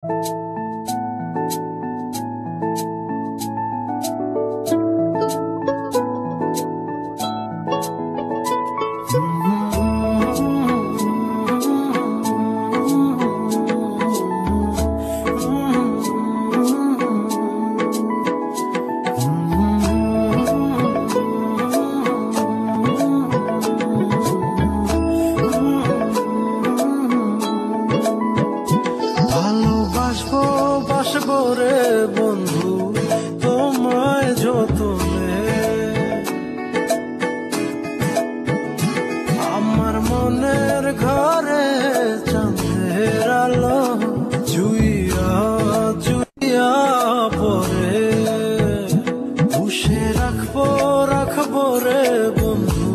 ভালোবাসবো বাসবো রে বন্ধু তোমায় যতনে, আমার মনের ঘরে চাঁদের আলো জুইয়া জুইয়া পরে পুষে রাখবো রাখবো রে বন্ধু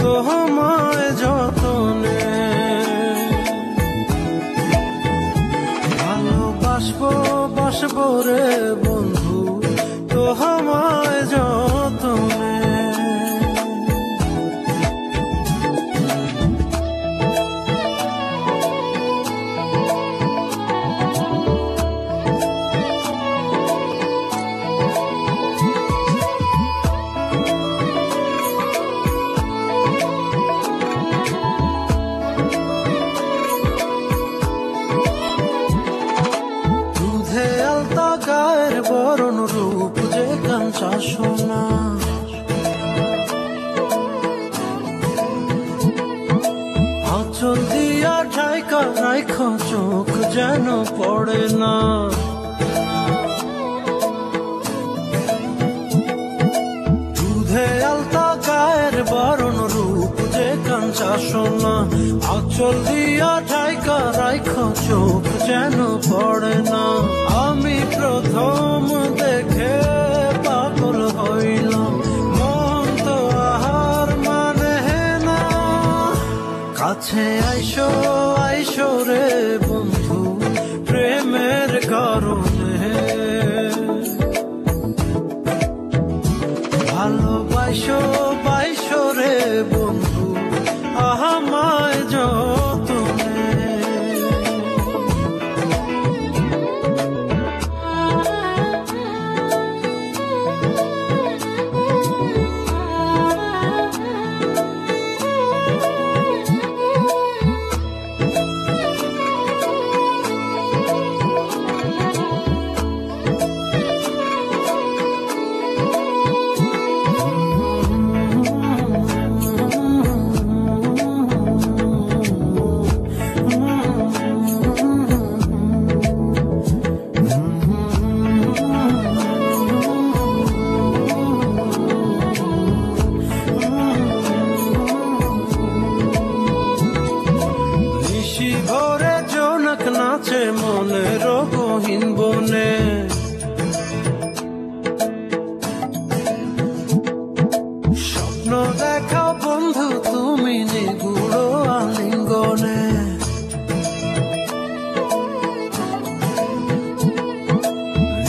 তোমায় যতনে। ভালোবাসবো বাসবো রে বন্ধু তোমায় যতনে। দুধে আলতা গায়ের বরণ রূপ যে কাঞ্চা সোনা, আঁচল দিয়া ঢাইকা রাইখো চোখ যেন পড়ে না। দুধে আলতা গায়ের বরণ রূপ যে কাঞ্চা সোনা, আঁচল দিয়া ঢাইকা রাইখো চোখ যেন পড়ে না। আমি প্রথম দেখে পাগল হইলাম, মন তো আহার মানে না। কাছে আইসো আইসো রে বন্ধু প্রেমের কারণে, ভালোবাসো বাইসো রে বন্ধু আমায় যতনে। নিশি ভোরে জোনাক নাচে মনের গহীন বনে, স্বপ্ন দেখাও বন্ধু তুমি নিগুড় আলিঙ্গনে।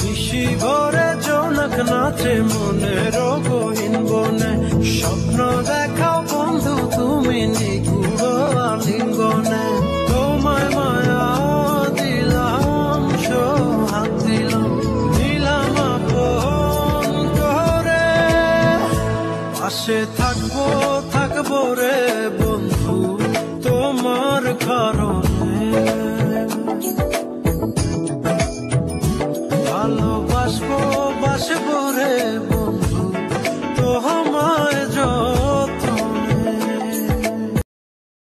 নিশি ভোরে জোনাক নাচে মনের গহীন বনে, স্বপ্ন দেখাও বন্ধু তুমি নিগুড় আলিঙ্গনে। তোমায় মায়া দিলাম সোহাগ দিলাম নিলাম আপন করে, পাশে থাকবো থাকবো রে বন্ধু তোমার কারণে। ভালোবাসবো বাসবো রে